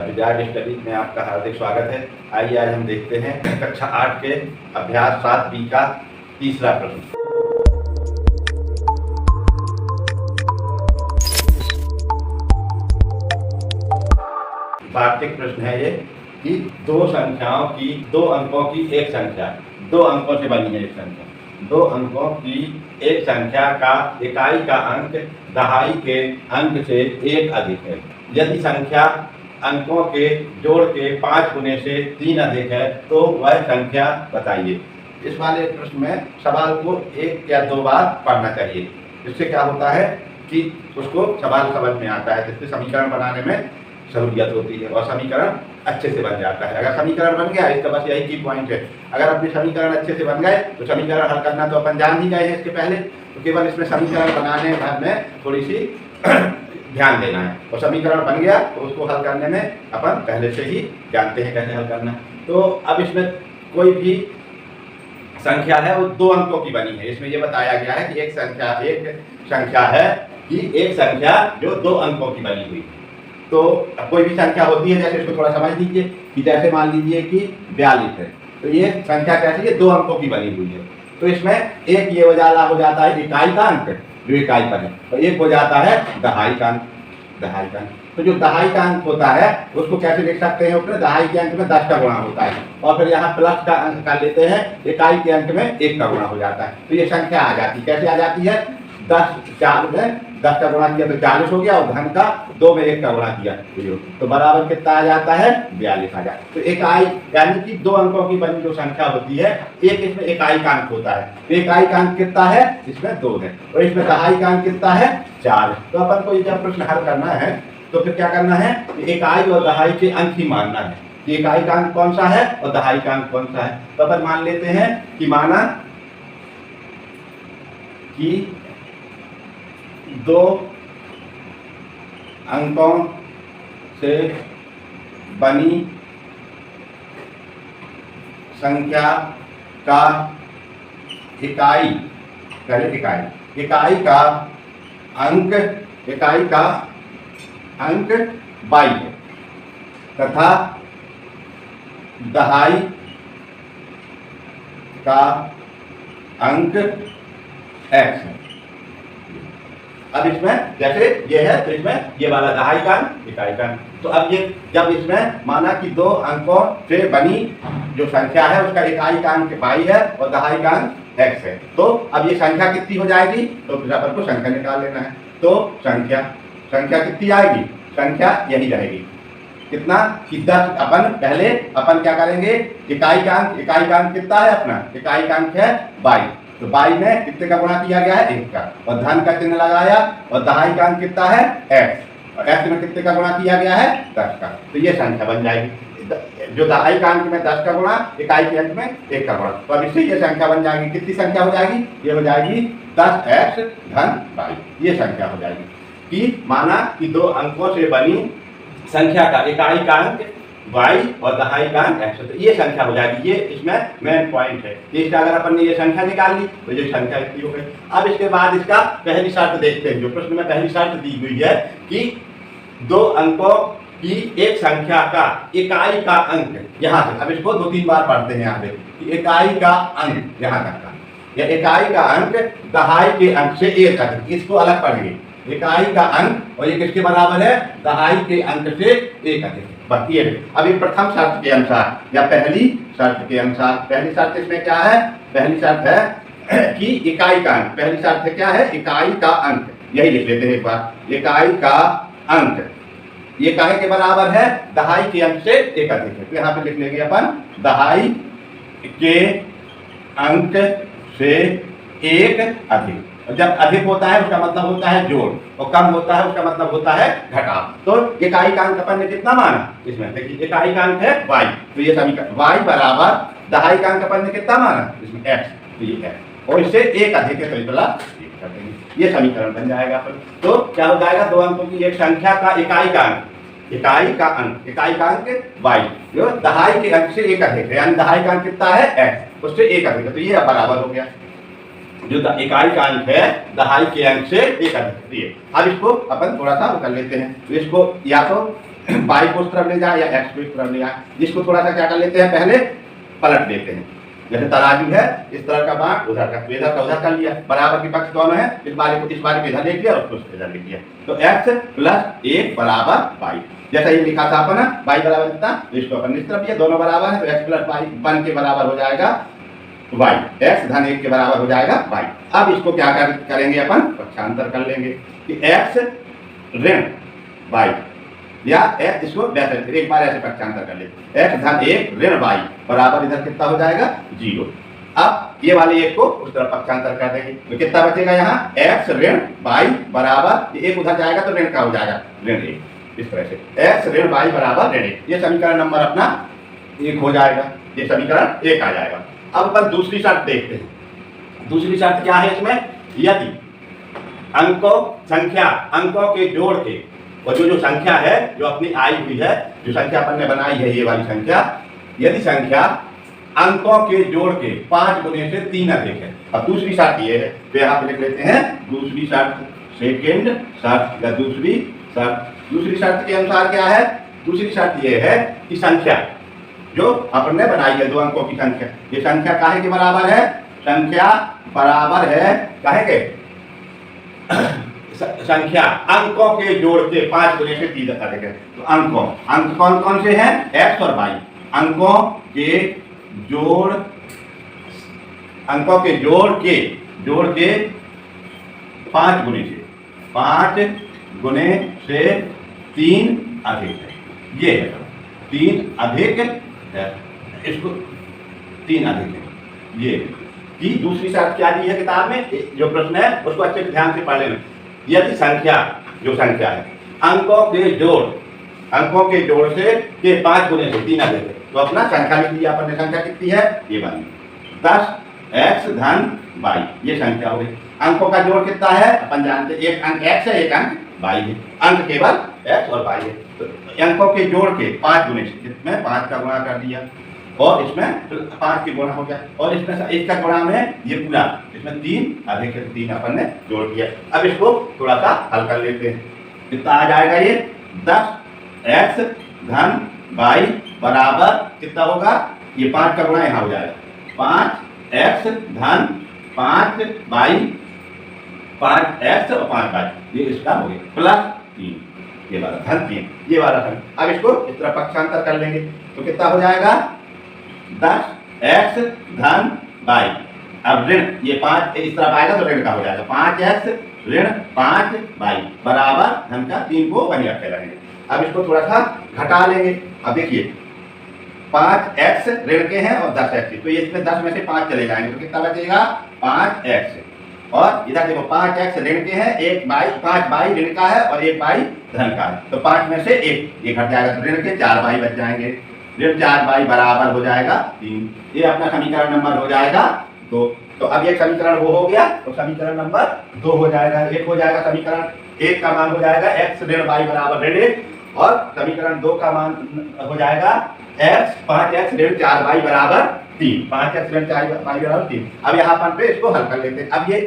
विद्यार्थी स्टडी में आपका हार्दिक स्वागत है। आइए आज हम देखते हैं कक्षा 8 के अभ्यास 7B का तीसरा प्रश्न। वार्तिक प्रश्न है ये कि दो संख्याओं की दो अंकों की एक संख्या, दो अंकों से बनी है एक संख्या, दो अंकों की एक संख्या का इकाई का अंक दहाई के अंक से एक अधिक है। यदि संख्या अंकों के जोड़ के 5 गुने से 3 अधिक है तो वह संख्या बताइए। इस वाले प्रश्न में सवाल को एक या दो बार पढ़ना चाहिए। इससे क्या होता है कि उसको सवाल समझ में आता है, जिससे समीकरण बनाने में सहूलियत होती है और समीकरण अच्छे से बन जाता है। अगर समीकरण बन गया, इसका बस यही की पॉइंट है, अगर अपने समीकरण अच्छे से बन गए तो समीकरण हल करना तो अपन जान ही गए हैं इसके पहले, तो केवल इसमें समीकरण बनाने में थोड़ी सी ध्यान देना है। और समीकरण बन गया तो उसको हल करने में अपन पहले से ही जानते हैं कैसे हल करना। तो अब इसमें कोई भी संख्या है वो दो अंकों की बनी है। इसमें ये बताया गया है कि एक संख्या है कि एक संख्या जो दो अंकों की बनी हुई है। तो कोई भी संख्या होती है, जैसे इसको थोड़ा समझ लीजिए कि जैसे मान लीजिए कि 42 है, तो ये संख्या कैसी है, दो अंकों की बनी हुई है। तो इसमें एक ये हो जाता है इकाई का अंक जो इकाई पर है, और एक हो जाता है दहाई का अंक। तो जो दहाई का अंक होता है उसको कैसे लिख सकते हैं, उसमें दहाई के अंक में 10 का गुणा होता है, और फिर यहाँ प्लस का अंक कर लेते हैं, इकाई के अंक में 1 का गुणा हो जाता है। तो ये संख्या आ जाती है, कैसे आ जाती है, 10 का गुणा किया तो 40 हो गया, और धन का 2 में 1 का गुणा किया तो बराबर कितना आ जाता है, 42 आ जाता है। तो इकाई यानी कि दो अंकों की बनी जो संख्या होती है, एक इसमें इकाई का अंक होता है, तो इकाई का अंक कितना है, इसमें 2 है, और इसमें दहाई का अंक कितना है, 4। तो अपन को जब प्रश्न हल करना है तो फिर क्या करना है, इकाई और दहाई के अंक ही मानना है कि इकाई का अंक कौन सा है और दहाई का अंक कौन सा है। तो अपन मान लेते हैं कि माना कि दो अंकों से बनी संख्या का इकाई का अंक 22 है तथा दहाई का अंक x है। अब इसमें जैसे ये है तो इसमें ये वाला दहाई का अंक, इकाई का अंक। तो अब ये जब इसमें माना कि दो अंकों से बनी जो संख्या है उसका इकाई का अंक 22 है और दहाई का अंक x है, तो अब ये संख्या कितनी हो जाएगी, तो फिर अपन को संख्या निकाल लेना है। तो संख्या कितनी आएगी, संख्या यही रहेगी, कितना कि 10। अपन क्या करेंगे, इकाई का अंक कितना है अपना, इकाई का अंक है 22, तो 22 में कितने का गुणा किया गया है, 1 का, और धन का चिन्ह लगाया, और दहाई का अंक कितना है, x, और x में कितने का गुणा किया गया है, 10 का। तो ये संख्या बन जाएगी, जो दहाई का अंक में 10 का गुणा, इकाई के अंक में 1 का गुणा। तो अब इससे ये संख्या बन जाएगी, कितनी संख्या हो जाएगी, ये हो जाएगी 10x धन 22, ये संख्या हो जाएगी। कि माना कि दो अंकों से बनी संख्या का इकाई का अंक y और दहाई का अंक x, तो ये संख्या हो जाएगी। ये इसमें मेन पॉइंट है। इसका अगर अपन ने ये संख्या निकाल ली तो ये संख्या इतनी हो गई। अब इसके बाद इसका पहली शर्त देखते हैं, जो प्रश्न में पहली शर्त दी हुई है कि दो अंकों की एक संख्या का इकाई का अंक, यहाँ से अब इसको 2-3 बार पढ़ते हैं, यहाँ से इकाई का अंक यहाँ तक का, या इकाई का अंक दहाई के अंक से 1 अधिक, इसको अलग पढ़ेंगे, इकाई का अंक और ये किसके बराबर है, दहाई के अंक से 1 अधिक। बाकी ये अभी प्रथम शर्त के अनुसार या पहली शर्त के अनुसार, पहली शर्त इसमें क्या है, पहली शर्त है कि इकाई का अंक, पहली शर्त है क्या है, इकाई का अंक, यही लिख लेते हैं एक बार, इकाई का अंक ये काहे के बराबर है, दहाई के अंक से 1 अधिक है। तो यहाँ पे लिख लेंगे अपन दहाई के अंक से 1 अधिक। जब अधिक होता है उसका मतलब होता है जोड़, और कम होता है उसका मतलब होता है घटाव। तो इकाई का अंक अपन ने कितना माना, इसमें देखिए इकाई का अंक है y, तो ये समीकरण y बराबर दहाई का अंक अपन ने कितना माना, इसमें x, तो ये x, और इससे 1 अधिक है, तो ये समीकरण बन जाएगा। तो क्या हो जाएगा, दो अंकों की एक संख्या का इकाई का अंक y जो दहाई के अंक से 1 अधिक है, यानी दहाई का अंक कितना है x, उससे 1 अधिक है, तो ये बराबर हो गया। जो इकाई का अंक है दहाई के अंक से 1 अधिक है। अब इसको अपन थोड़ा सा कर लेते हैं, तो इसको या तो वाई को उस तरफ ले जाए या एक्स को इस तरफ ले जाए, इसको थोड़ा सा क्या कर लेते हैं, पहले पलट लेते हैं। जैसे तराजू है, इस तरह का बांट उधर का, इधर का उधर कर लिया, बराबर के पक्ष दोनों है, इस बारे को इधर लिख लिया और उसको इधर लिख लिया। तो x प्लस 1 बराबर y, जैसा ये लिखा था अपन, y बराबर कितना, इसको अपन इस तरफ लिया, दोनों बराबर है तो x प्लस y 1 के बराबर हो जाएगा y, x धन 1 के बराबर हो जाएगा y। अब इसको क्या करेंगे अपन, पक्षांतर कर लेंगे कि x ऋण y, या x, इसको वैसे एक बार ऐसे पक्षांतर कर ले, x धन 1 ऋण y बराबर इधर कितना हो जाएगा 0। अब ये वाले एक को उस तरफ पक्षांतर कर देंगे तो कितना बचेगा, यहाँ x ऋण y बराबर, एक उधर जाएगा तो ऋण का हो जाएगा ऋण 1, इस तरह से x ऋण y बराबर ऋण 1। ये समीकरण नंबर अपना 1 हो जाएगा, ये समीकरण 1 आ जाएगा। अब अपन दूसरी शर्त देखते हैं। दूसरी शर्त क्या है इसमें, यदि अंकों के जोड़ के, और जो संख्या है जो अपनी आई हुई है, जो संख्या अपन ने बनाई है ये वाली संख्या, यदि संख्या अंकों के जोड़ के 5 गुने से 3 अधिक है। अब दूसरी शर्त ये है, तो यहाँ पे लिख लेते हैं दूसरी शर्त, सेकेंड शर्त या दूसरी शर्त। दूसरी शर्त के अनुसार क्या है, दूसरी शर्त ये है कि संख्या जो अपन ने बनाई है, 2 अंकों की संख्या, ये संख्या काहे के बराबर है, संख्या बराबर है काहे के, संख्या अंकों के जोड़ के 5 गुने से 3 अधिक है। तो अंक कौन कौन से हैं, x और y, अंकों के जोड़ के 5 गुने से 3 अधिक है, ये है 3 अधिक है, इसको 3 अधिक है। ये की दूसरी शर्त क्या दी है किताब में, जो प्रश्न है उसको अच्छे से ध्यान से पढ़ लेना। यदि संख्या है अंकों के जोड़ से के 5 गुने से 3 अधिक है, तो अपना संख्या लिख लिया अपन ने। संख्या कितनी है, ये वाली 10x धन y, ये संख्या हो गई। अंकों का जोड़ कितना है अपन जानते, एक अंक x है, एक अंक y है, अंक केवल x और y है। तो अंकों के जोड़ के 5 गुने से, इसमें 5 का गुणा कर दिया और इसमें 5 की गुणा हो गया, और इसमें इसका गुणा में ये पूरा, इसमें 3 अधिक है, 3 अपन ने जोड़ दिया। अब इसको थोड़ा सा हल कर लेते हैं, कितना आ जाएगा ये, 10x धन y बराबर कितना होगा, ये 5 का गुणा यहाँ हो जाएगा, 5x धन 5y, 5x और 5y, ये इसका हो गया प्लस 3, ये वाला धन 3, ये वाला धन। अब इसको इस तरह पक्षांतर कर लेंगे तो कितना हो जाएगा, 10x धन y, अब ऋण ये 5 इस तरफ आएगा तो ऋण का हो जाएगा, 5x ऋण 5y बराबर धन का 3 को वहीं रखे रहेंगे। अब इसको थोड़ा सा घटा लेंगे। अब देखिए 5x ऋण के हैं और 10x, तो ये इसमें 10 में से 5 चले जाएंगे तो कितना बचेगा, 5x, और इधर देखो 5x ऋण के हैं, 5y ऋण का है और 1y धन का है, तो 5 में से 1 ये घट जाएगा, तो ऋण के 4y बच जाएंगे, ऋण 4y बराबर हो जाएगा 3। ये अपना समीकरण नंबर हो जाएगा 2। तो अब एक समीकरण वो हो गया, तो समीकरण नंबर 2 हो जाएगा। एक हो जाएगा समीकरण 1 का मान हो जाएगा x ऋण y बराबर ऋण 1, और समीकरण 2 का मान हो जाएगा 5x ऋण 4y बराबर 3, 5x ऋण 4y बराबर 3। अब यहाँ पर पे इसको हल कर लेते हैं। अब ये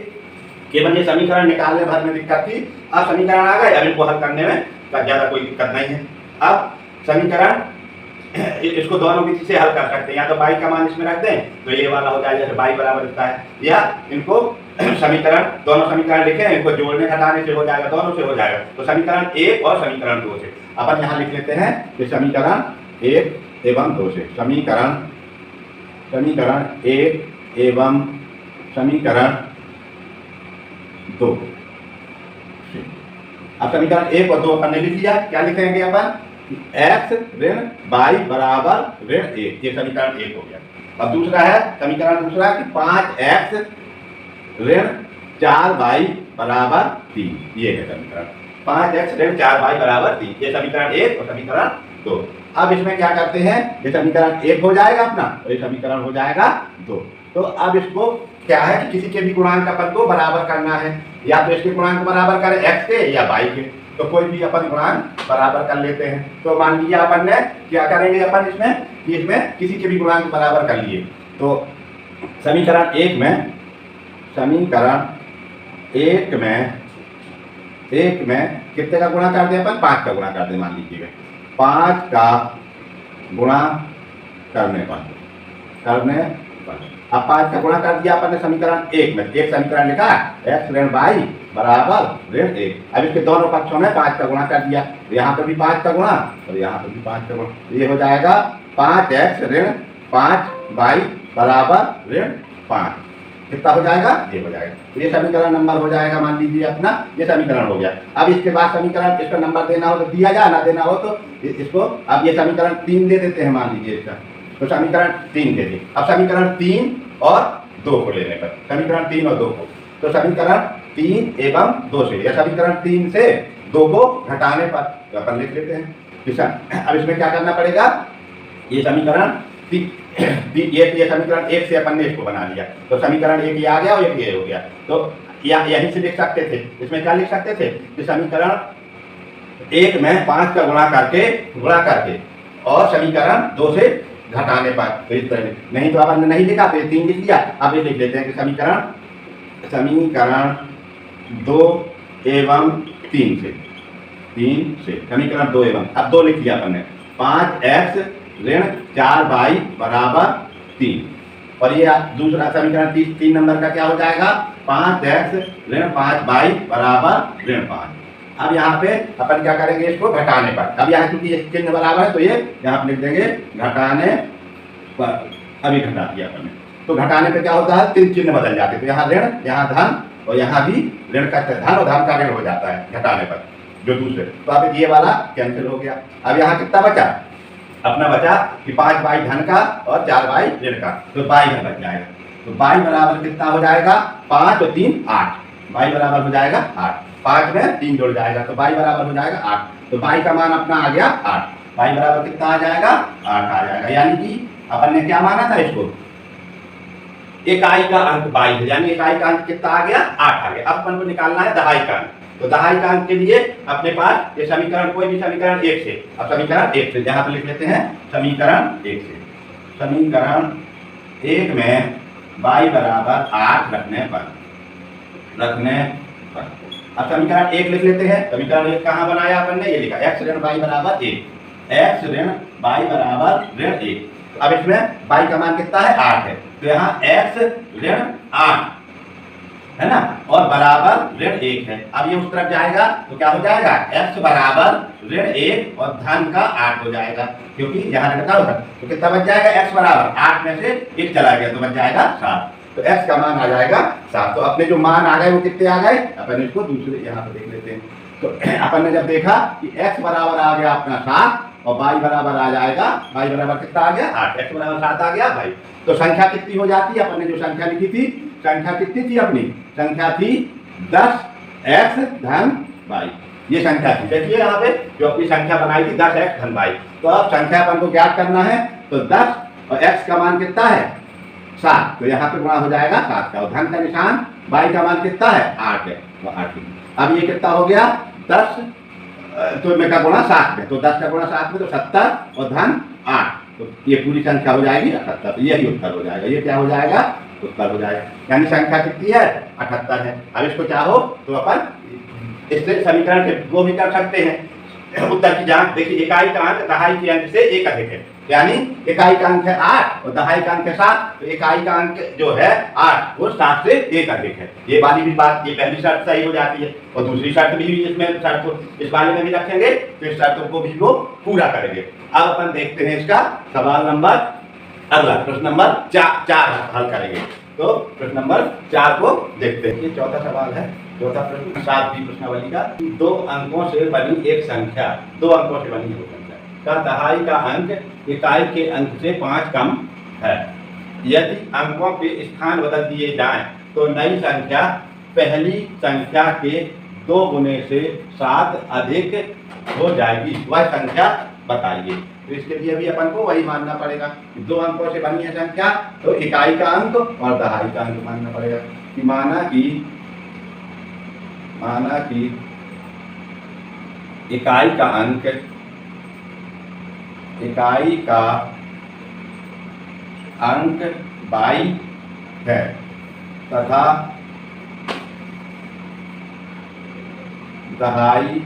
केवल ये समीकरण निकालने भर में दिक्कत थी, अब समीकरण आ गए, अब इनको हल करने में ज्यादा कोई दिक्कत नहीं है। अब समीकरण इसको दोनों विधि से हल कर सकते हैं, या तो y का मान इसमें रख दें तो ये वाला हो जाएगा, जैसे y बराबर लिखता है, या इनको समीकरण, दोनों समीकरण लिखे इनको जोड़ने घटाने से हो जाएगा, दोनों से हो जाएगा। तो समीकरण 1 और समीकरण 2 से अपन यहाँ लिख लेते हैं कि समीकरण 1 एवं 2 से, समीकरण 1 एवं समीकरण 2। अब समीकरण 1 और 2 अपन ने लिख लिया, क्या लिखेंगे अपन, x ऋण y बराबर ऋण 1, ये समीकरण 1 हो गया। अब दूसरा है समीकरण दूसरा कि 5x ऋण 4y बराबर 3, ये है समीकरण 5x ऋण 4y बराबर 3, ये समीकरण 1 और समीकरण 2। अब इसमें क्या करते हैं, ये समीकरण 1 हो जाएगा अपना, और ये समीकरण हो जाएगा 2। तो अब इसको क्या है कि किसी के भी गुणांक का पद को बराबर करना है, या तो इसके गुणांक बराबर करें x के या y के, तो कोई भी अपन गुणांक बराबर कर लेते हैं। तो मान लिया अपन ने क्या करेंगे अपन इसमें कि इसमें किसी के भी गुणांक बराबर कर लिए, तो समीकरण 1 में कितने का गुणा कर दें अपन, 5 का गुणा कर दें मान लीजिएगा, 5 का गुणा करने पर अब 5 का गुणा कर दिया अपन ने समीकरण 1 में। एक समीकरण लिखा x ऋण y बराबर ऋण 1। अब इसके दोनों पक्षों में 5 का गुणा कर दिया, यहाँ पर भी 5 का गुणा और यहाँ पर भी 5 का गुणा। ये हो जाएगा 5x ऋण 5y बराबर ऋण 5। कितना हो जाएगा? ये हो जाएगा। तो ये समीकरण नंबर हो जाएगा, मान लीजिए अपना ये समीकरण हो गया। अब इसके बाद समीकरण इसका नंबर देना हो तो दिया जाए, ना देना हो तो इसको अब ये समीकरण 3 दे देते हैं, मान लीजिए इसका। तो समीकरण 3 दे दिए। अब समीकरण 3 और 2 को लेने पर, समीकरण 3 और 2 को, तो समीकरण 3 एवं 2 से या समीकरण 3 से 2 को घटाने पर अपन लिख लेते हैं। अब इसमें क्या करना पड़ेगा? ये समीकरण ये समीकरण 1 से अपन ने इसको बना लिया, तो समीकरण 1 ये आ गया और 1 ये हो गया। तो यहीं से लिख सकते थे, इसमें क्या लिख सकते थे कि समीकरण 1 में 5 का गुणा करके और समीकरण 2 से घटाने पर, तो इस तरह। नहीं तो अपन ने नहीं लिखा तो ये 3 लिख दिया। अब ये लिख लेते हैं कि समीकरण 2 एवं 3 से समीकरण 2 एवं, अब 2 लिख दिया अपन ने। 5x ऋण 4y बराबर 3। और ये दूसरा समीकरण 3 नंबर का क्या हो जाएगा? 5x ऋण 5y बराबर ऋण 5। अब यहाँ पे अपन क्या करेंगे? इसको घटाने पर। अब यहाँ क्योंकि ये चिन्ह बराबर है तो ये यहाँ पे लिख देंगे घटाने पर। अभी घटा दिया अपन ने, तो घटाने पे क्या होता है? 3 चिन्ह बदल जाते हैं। तो यहाँ ऋण, यहाँ धन और यहाँ भी ऋण का धन और धन का ऋण हो जाता है घटाने पर, जो दूसरे। तो अब ये वाला कैंसिल हो गया। अब यहाँ कितना बचा? अपना बचा कि 5y धन का और 4y ऋण का, तो y धन बच जाएगा। तो y बराबर कितना हो जाएगा? 5 और 3 8। y बराबर हो जाएगा 8। 5 में 3 जुड़ जाएगा तो y बराबर हो जाएगा 8। तो y का मान अपना आ गया 8। y बराबर कितना आ जाएगा? 8 आ जाएगा। यानी कि अपन ने क्या माना था इसको? इकाई का अंक y है, यानी इकाई का अंक कितना आ गया? 8 आ गया। अब अपन को निकालना है दहाई का अंक। तो दहाई का अंक के लिए अपने पास ये समीकरण, कोई भी समीकरण 1 से, अब समीकरण 1 से यहाँ पे लिख लेते हैं समीकरण 1 से। समीकरण 1 में y बराबर 8 रखने पर अब समीकरण 1 लिख लेते हैं। समीकरण 1 कहाँ बनाया अपन ने? ये लिखा x ऋण y बराबर 1। x ऋण y बराबर ऋण 1। अब इसमें y का मान कितना है? 8 है। तो यहाँ x ऋण 8 है ना, और बराबर ऋण 1 है। अब ये उस तरफ जाएगा तो क्या हो जाएगा? x बराबर ऋण 1 और धन का 8 हो जाएगा, क्योंकि यहाँ ऋण का होगा। तो कितना बच जाएगा? x बराबर 8 में से 1 चला गया तो बच जाएगा 7। तो x का मान आ जाएगा 7। तो अपने जो मान आ गए वो कितने आ गए? अपन इसको दूसरे यहाँ पे देख लेते हैं। तो अपन ने जब देखा कि x बराबर आ गया अपना 7 और y बराबर आ जाएगा, y बराबर कितना आ गया? 8। x बराबर 7 आ गया भाई। तो संख्या कितनी हो जाती है? अपन ने जो संख्या लिखी थी, संख्या कितनी थी अपनी? संख्या थी 10x धन y। ये संख्या थी। देखिए यहाँ पे जो अपनी संख्या बनाई थी 10x धन y। तो अब संख्या अपन को ज्ञात करना है, तो 10 और x का मान कितना है? 7। तो यहाँ पे गुणा हो जाएगा 7 का, और धन का निशान, y का मान कितना है? 8 है, तो 8। अब ये कितना हो गया? 10 तो में का गुणा 7 में, तो 10 का गुणा 7 में तो 70 और धन 8। तो ये पूरी संख्या हो जाएगी 78। तो यही उत्तर हो जाएगा। ये क्या हो जाएगा? उत्तर हो जाएगा। यानी संख्या कितनी है? 78 है। अब इसको चाहो तो अपन इससे समीकरण के वो भी कर सकते हैं उत्तर की जांच। देखिए इकाई का अंक दहाई के अंक से 1 अधिक है, यानी इकाई का अंक है 8 और दहाई का अंक है 7। तो इकाई का अंक जो है 8 वो 7 से 1 अधिक है। ये वाली भी बात, ये पहली शर्त सही हो जाती है। और दूसरी शर्त भी इसमें शर्त को इस बारे में भी रखेंगे, तो इस शर्तों को भी वो पूरा करेंगे। अब अपन देखते हैं इसका सवाल नंबर, अगला प्रश्न नंबर 4 हल करेंगे। तो प्रश्न नंबर 4 को देखते हैं। ये चौथा सवाल है, चौथा प्रश्न 7वीं प्रश्नावली का। 2 अंकों से बनी एक संख्या, 2 अंकों से बनी एक संख्या का दहाई का अंक इकाई के अंक से 5 कम है। यदि अंकों के स्थान बदल दिए जाएं तो नई संख्या पहली संख्या के 2 गुने से 7 अधिक हो जाएगी। वह संख्या बताइए। तो इसके लिए भी अपन को वही मानना पड़ेगा, 2 अंकों से बनी है संख्या, तो इकाई का अंक और दहाई का अंक मानना पड़ेगा। कि माना कि इकाई का अंक y है तथा दहाई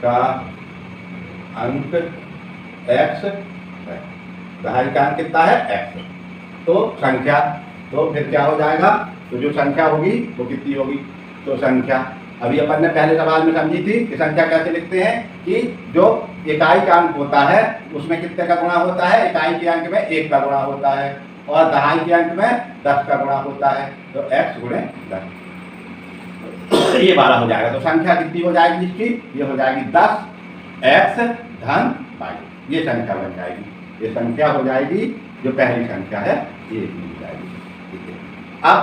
का अंक x है, दहाई का अंक कितना है x। तो संख्या, तो फिर क्या हो जाएगा, तो जो संख्या होगी वो कितनी होगी, तो संख्या अभी अपन ने पहले सवाल में समझी थी कि संख्या कैसे लिखते हैं कि जो इकाई का अंक होता है उसमें कितने का गुणा होता है, इकाई के अंक में 1 का गुणा होता है और दहाई के अंक में 10 का गुणा होता है, तो x गुणे 10 ये 12 हो जाएगा। तो संख्या कितनी हो जाएगी इसकी, ये हो जाएगी 10x धन 22, ये संख्या बन जाएगी, ये संख्या हो जाएगी जो पहली संख्या है ये हो जाएगी। ठीक है, अब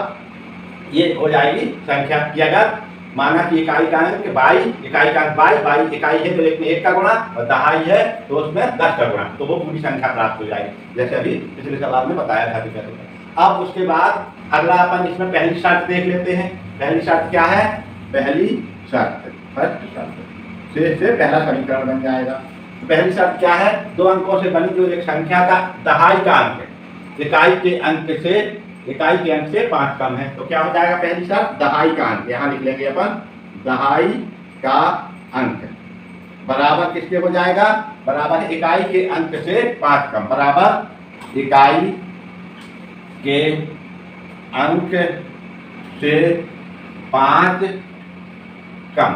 ये हो जाएगी संख्या की अगर माना कि इकाई का अंक बाई, इकाई का अंक बाई इकाई है तो एक में 1 का गुणा और दहाई है तो उसमें 10 का गुणा, तो वो पूरी संख्या प्राप्त हो जाएगी, जैसे अभी पिछले सवाल में बताया था कि कैसे। अब उसके बाद अगला अपन इसमें पहली शर्त देख लेते हैं। पहली शर्त क्या है, पहली शर्त फर्स्ट शर्त से पहला समीकरण बन जाएगा। पहली शर्त क्या है, 2 अंकों से बनी जो एक संख्या का दहाई का अंक है इकाई के अंक से 5 कम है, तो क्या हो जाएगा पहली शर्त, दहाई का अंक, यहाँ लिख लेंगे अपन दहाई का अंक बराबर किसके हो जाएगा, बराबर इकाई के अंक से 5 कम, बराबर इकाई के अंक से 5 कम।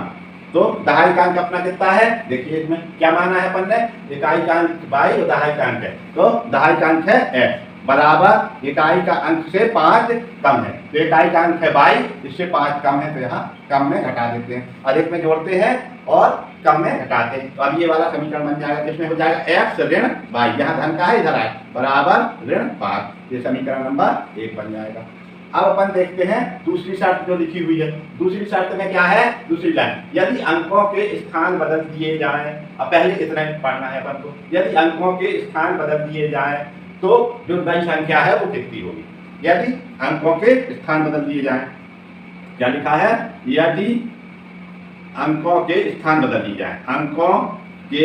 तो दहाई का अंक अपना कितना है, देखिए इसमें क्या माना है अपन ने, इकाई का अंक बाई और दहाई का अंक है, तो दहाई का अंक है x बराबर इकाई का अंक से 5 कम है, तो इकाई का अंक है बाई, इससे 5 कम है तो यहाँ कम में घटा देते हैं, अधिक में जोड़ते हैं और कम में घटाते हैं। तो अब ये वाला समीकरण बन जाएगा जिसमें हो जाएगा x ऋण बाई, यहाँ धन का है इधर आए बराबर ऋण 5, ये समीकरण नंबर 1 बन जाएगा। अब अपन देखते हैं दूसरी शर्त जो लिखी हुई है। दूसरी शर्त में क्या है, दूसरी लाइन, यदि अंकों के स्थान बदल दिए जाएं, अब पहले इतना ही पढ़ना है अपन को, यदि अंकों के स्थान बदल दिए जाएं तो जो नई संख्या है वो कितनी होगी, यदि अंकों के स्थान बदल दिए जाएं, क्या लिखा है, यदि अंकों के स्थान बदल दिए जाएं, अंकों के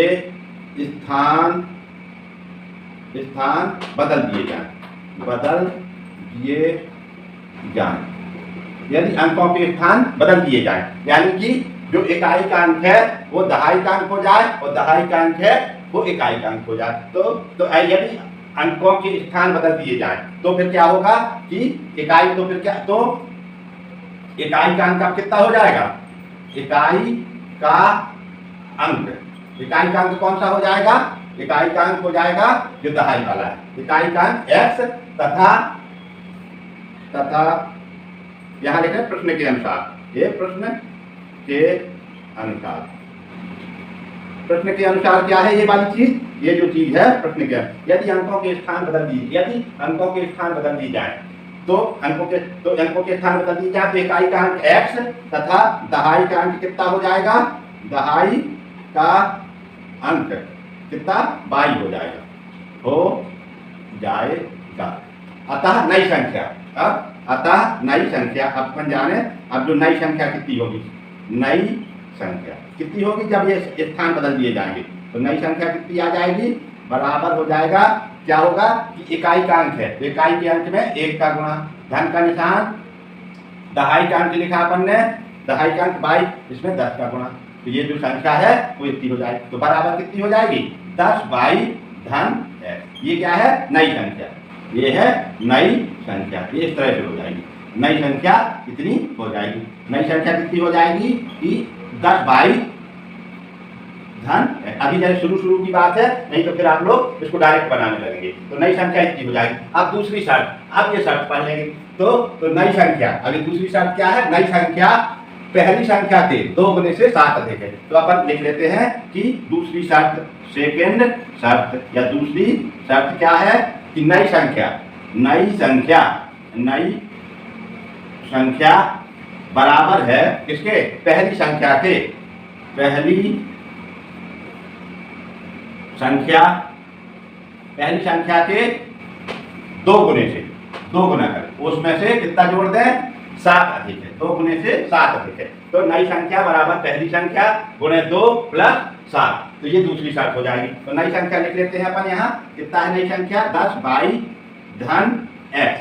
स्थान बदल दिए जाएं, यदि अंकों के स्थान बदल दिए जाएं, यानी कि जो इकाई का अंक है वो दहाई का अंक हो जाए और दहाई का अंक है वो इकाई का अंक हो जाए, तो यदि अंकों के स्थान बदल दिए जाएं तो फिर क्या होगा कि इकाई, तो फिर क्या, तो इकाई का अंक अब कितना हो जाएगा, इकाई का अंक कौन सा हो जाएगा, इकाई का अंक हो जाएगा जो दहाई वाला है, इकाई का अंक x तथा यहाँ लिखा प्रश्न के अनुसार, ये प्रश्न के अनुसार क्या है ये वाली चीज, ये जो चीज है प्रश्न के, यदि अंकों के स्थान बदल दिए जाए तो अंकों के स्थान बदल दिए जाए तो इकाई का अंक x तथा दहाई का अंक कितना हो जाएगा, दहाई का अंक कितना 22 हो जाएगा। अतः नई संख्या, अब अपन जाने अब जो नई संख्या कितनी होगी, नई संख्या कितनी होगी जब ये स्थान बदल दिए जाएंगे, तो नई संख्या कितनी आ जाएगी, बराबर हो जाएगा, क्या होगा कि इकाई का अंक है तो इकाई के अंक में 1 का गुणा, धन का निशान, दहाई का अंक लिखा अपन ने, दहाई का अंक 22, इसमें 10 का गुणा, तो ये जो संख्या है वो इतनी हो जाएगी, तो बराबर कितनी हो जाएगी, 10 22 धन x, ये क्या है, नई संख्या, ये है नई संख्या, ये इस तरह से हो जाएगी, नई संख्या कितनी हो जाएगी, नई संख्या कितनी हो जाएगी कि 10 22 धन, अभी जैसे शुरू की बात है, नहीं तो फिर आप लोग इसको डायरेक्ट बनाने लगेंगे, तो नई संख्या इतनी हो जाएगी। अब दूसरी शर्त, अब ये शर्त पढ़ लेंगे, तो नई संख्या, अभी दूसरी शर्त क्या है, नई संख्या पहली संख्या के 2 गुने से 7 अधिक है, तो अपन लिख लेते हैं कि दूसरी शर्त, सेकेंड शर्त या दूसरी शर्त क्या है कि नई संख्या बराबर है किसके, पहली संख्या के 2 गुने से, 2 गुना कर उसमें से कितना जोड़ दें, 7 अधिक है, 2 गुने से 7 अधिक है, तो नई संख्या बराबर पहली संख्या गुणे 2 प्लस 7, तो ये दूसरी शर्त हो जाएगी। तो नई संख्या लिख लेते हैं अपन, यहाँ कितना है नई संख्या, 10 22 धन x,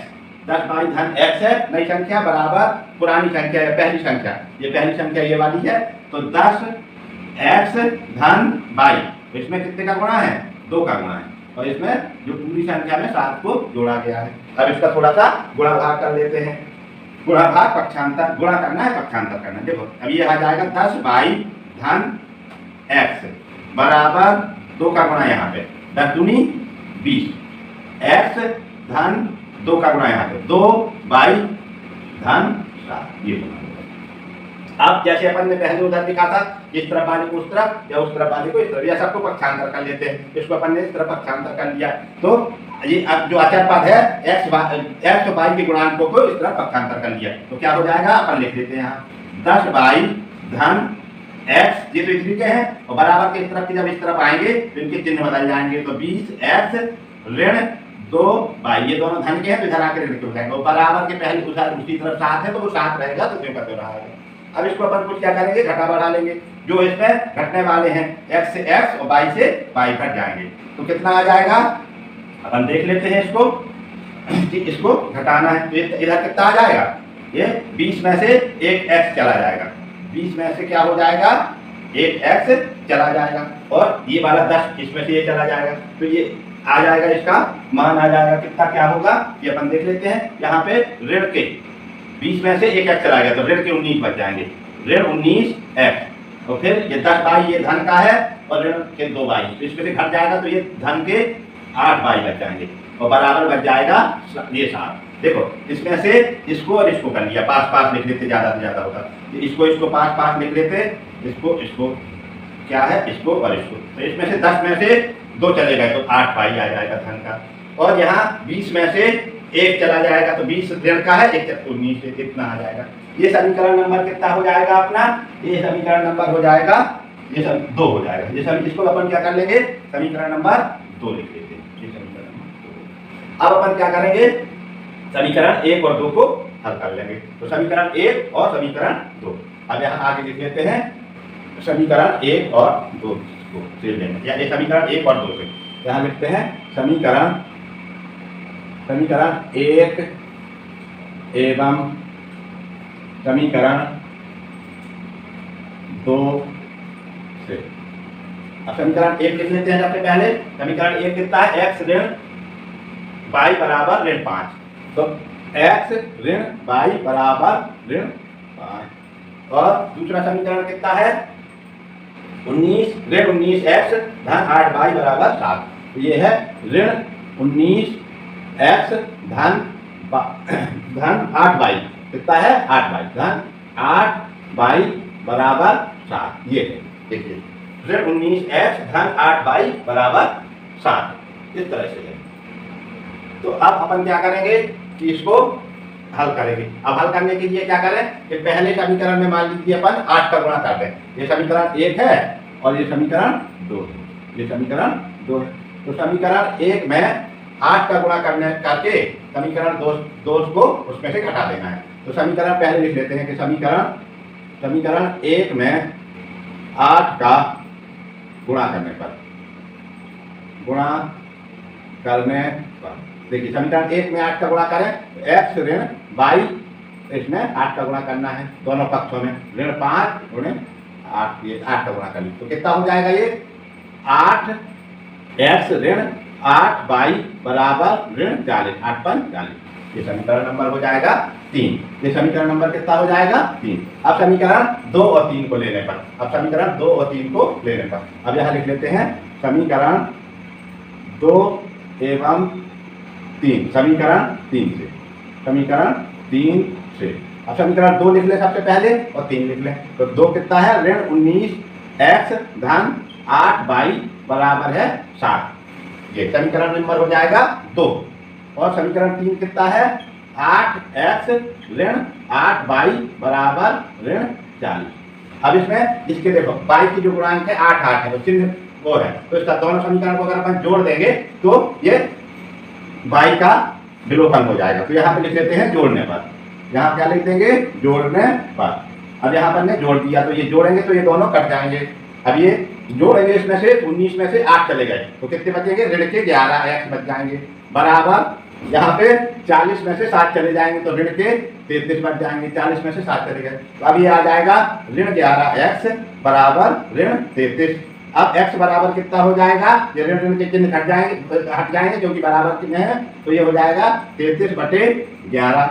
10 22 धन x है नई संख्या, बराबर पुरानी संख्या है पहली संख्या, ये पहली संख्या ये वाली है, तो 10 x धन 22 इसमें कितने का गुणा है? 2 का गुणा है, और इसमें जो पूरी संख्या में 7 को जोड़ा गया है। अब इसका थोड़ा सा गुणा भाग कर लेते हैं। गुणा भाग पक्षांतर, गुणा करना है पक्षांतर करना है। देखो अब ये आ जाएगा 10 बाई धन x बराबर 2 का गुणा यहाँ पे 10 दूनी 20, x धन 2 का गुणा यहाँ पे 2 बाई धन 7, ये गुणा। अब जैसे अपन ने पहले उधर लिखा था, इस तरफ वाले को उस तरफ या उस तरफ वाले को इस तरफ, या सबको पक्षांतर कर लेते हैं। इसको अपन ने इस तरफ पक्षांतर कर लिया, तो ये अब जो अचर पद है x और y के गुणांकों को इस तरफ पक्षांतर कर लिया, तो क्या हो जाएगा? अपन लिख देते हैं यहाँ 10 बाई धन x, ये तो इसी के हैं, और बराबर के इस तरफ की जब इस तरफ आएंगे तो इनके चिन्ह बदल जाएंगे, तो 20x ऋण 2 बाई, ये दोनों धन के हैं तो इधर आकर ऋण हो जाएंगे, और बराबर के पहले उसी तरफ 7 है तो वो 7 रहेगा, तो क्यों करते रहा है। अब इसको अपन कुछ क्या करेंगे? घटा बढ़ा लेंगे, जो इसमें घटने वाले हैं x से x और y से y घट जाएंगे, तो कितना आ जाएगा? अपन देख लेते हैं इसको कि इसको घटाना है, तो इधर कितना आ जाएगा? ये 20 में से एक x चला जाएगा, 20 में से क्या हो जाएगा? एक x चला जाएगा, और ये वाला 10 इसमें से ये चला जाएगा, तो ये आ जाएगा, इसका मान आ जाएगा कितना, क्या होगा ये अपन देख लेते हैं। यहाँ पे ऋण के 20 में से एक x चला गया, तो ऋण के 19 बच जाएंगे, ऋण 19x, और फिर ये 10 बाई ये धन का है, और ऋण के 2 बाई, तो इसमें से घट जाएगा, तो ये धन के 8 बाई बच जाएंगे, और बराबर बच जाएगा ये 7। देखो इसमें से इसको और इसको कर लिया, पास पास लिख लेते, ज्यादा से ज्यादा होता, इसको पास पास लिख लेते, इसको क्या है, इसको और इसको, तो इसमें से 10 में से 2 चले गए, तो 8 बाई आ जाएगा धन का, और यहाँ 20 में से एक चला जाएगा, तो 20 ऋण का है, 19 से इतना आ जाएगा। ये समीकरण नंबर कितना हो जाएगा अपना? ये समीकरण नंबर हो जाएगा, ये सब 2 हो जाएगा। ये सब इसको अपन क्या कर लेंगे? समीकरण नंबर 2 लिख लेते हैं, ये समीकरण नंबर 2। अब अपन क्या करेंगे? समीकरण 1 और 2 को हल कर लेंगे, तो समीकरण 1 और समीकरण 2। अब यहाँ आगे लिख लेते हैं समीकरण 1 और 2 को से लेंगे, या ये समीकरण 1 और 2 से यहाँ लिखते हैं समीकरण 1 एवं समीकरण 2 से। अब समीकरण 1 लिख लेते हैं सबसे पहले। समीकरण 1 कितना है? x ऋण y बराबर ऋण 5, तो x ऋण y बराबर ऋण 5, और दूसरा समीकरण कितना है? 19 ऋण 19x धन 8y बराबर 7, तो ये है ऋण 19x धन 8y, कितना है? 8y धन 8y बराबर 7, ये है, देखिए ऋण 19x धन 8y बराबर 7, इस तरह से है। तो अब अपन क्या करेंगे कि इसको हल करेंगे। अब हल करने के लिए क्या करें कि पहले समीकरण में मान लीजिए अपन 8 का गुणा कर दें, ये समीकरण 1 है और ये समीकरण 2 है, ये समीकरण 2 है, तो समीकरण 1 में 8 का गुणा करके समीकरण 2 को उसमें से घटा देना है। तो समीकरण पहले लिख लेते हैं कि समीकरण 1 में 8 का गुणा करने पर देखिए समीकरण 1 में 8 का गुणा करें तो x ऋण y, इसमें 8 का गुणा करना है दोनों पक्षों में, ऋण 5 गुणे 8, ये 8 का गुणा कर लीजिए, तो कितना हो जाएगा ये 8x ऋण 8y बराबर ऋण 40, 8 पर 40, ये समीकरण नंबर हो जाएगा 3। ये समीकरण नंबर कितना हो जाएगा 3। अब समीकरण 2 और 3 को लेने पर, अब यहाँ लिख लेते हैं समीकरण 2 एवं 3, समीकरण 3 से। अब समीकरण 2 लिख ले सबसे पहले और 3 लिख ले, तो 2 कितना है? ऋण 19x धन 8y बराबर है 7, ये समीकरण नंबर हो जाएगा 2। और समीकरण 3 कितना है? 8x ऋण 8y बराबर ऋण 40। अब इसमें इसके देखो y की जो गुणांक है 8 है, तो चिन्ह वो है, तो इसका दोनों समीकरण को अगर अपन जोड़ देंगे तो ये y का विलोपन हो जाएगा। तो यहाँ पे लिख लेते हैं जोड़ने पर, यहाँ क्या लिख देंगे? जोड़ने पर। अब यहाँ पर ने जोड़ दिया तो ये जोड़ेंगे तो ये दोनों कट जाएंगे। अब ये जोड़ेंगे, इसमें से 19 में से 8 चले गए तो कितने बचेंगे? ऋण के 11x बच जाएंगे, बराबर यहाँ पे 40 में से 7 चले जाएंगे तो ऋण के 33 बच जाएंगे, 40 में से 7 चले गए, तो अब ये आ जाएगा ऋण 11x बराबर ऋण 33, अब x बराबर कितना हो जाएगा, ये ऋण ऋण के चिन्ह हट जाएंगे क्योंकि बराबर चिन्ह है, तो ये हो जाएगा 33/11,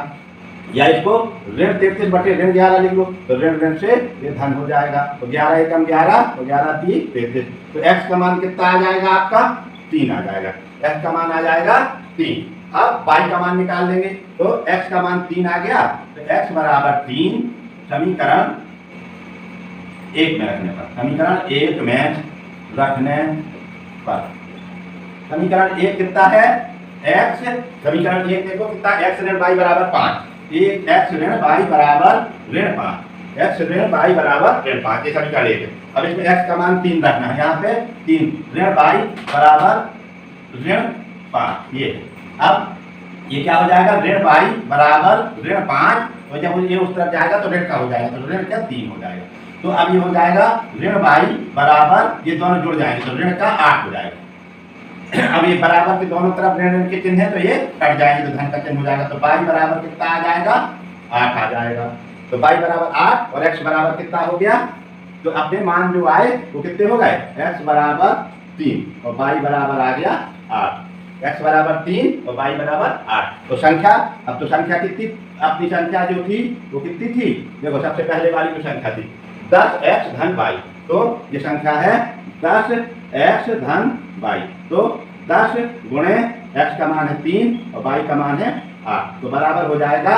या इसको ऋण 33/11 लिख लो, तो ऋण ऋण से ये धन हो जाएगा, तो 11 एकम 11, तो 11 3 33, तो x का मान कितना आ जाएगा आपका 3 आ जाएगा, x का मान आ जाएगा 3। अब y का मान निकाल लेंगे, तो x का मान 3 आ गया, तो x बराबर 3 समीकरण 1 में रखने पर, समीकरण 1 में रखने पर, समीकरण 1 कितना है x, समीकरण 1 देखो कितना, x ऋण y बराबर 5, x ऋण y बराबर ऋण 5, x ऋण y बराबर ऋण 5, ये समीकरण 1 है। अब इसमें x का मान 3 रखना है, यहाँ पे 3 ऋण y बराबर ऋण 5, ये अब ये क्या हो जाएगा, ऋण y बराबर ऋण 5, और जब ये उस तरफ जाएगा तो ऋण का हो जाएगा, तो ऋण क्या 3 हो जाएगा, तो अब ये हो जाएगा ऋण y बराबर, ये दोनों जुड़ जाएंगे तो ऋण का 8 हो जाएगा। अब ये बराबर के दोनों तरफ ऋण ऋण के चिन्ह है, तो ये कट जाएंगे तो धन का चिन्ह हो जाएगा, तो y बराबर कितना आ जाएगा 8 आ जाएगा, तो y बराबर 8 और x बराबर कितना हो गया, तो अपने मान जो आए वो कितने हो गए, x बराबर 3 और y बराबर आ गया 8, x बराबर 3 और y बराबर 8, तो संख्या, अब तो संख्या कितनी, अपनी संख्या जो थी वो कितनी थी, देखो सबसे पहले वाली जो संख्या थी 10x धन y, तो ये संख्या है 10x धन y, तो 10 गुणे x का मान है 3 और y का मान है 8, तो बराबर हो जाएगा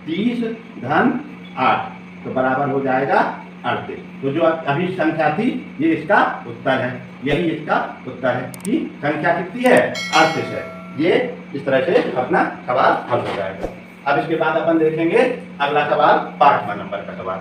30 धन 8, तो बराबर हो जाएगा 38, तो जो अभी संख्या थी ये इसका उत्तर है, यही इसका उत्तर है कि संख्या कितनी है 38 है। ये इस तरह से अपना सवाल हल हो जाएगा। अब इसके बाद अपन देखेंगे अगला सवाल 5वां नंबर का सवाल।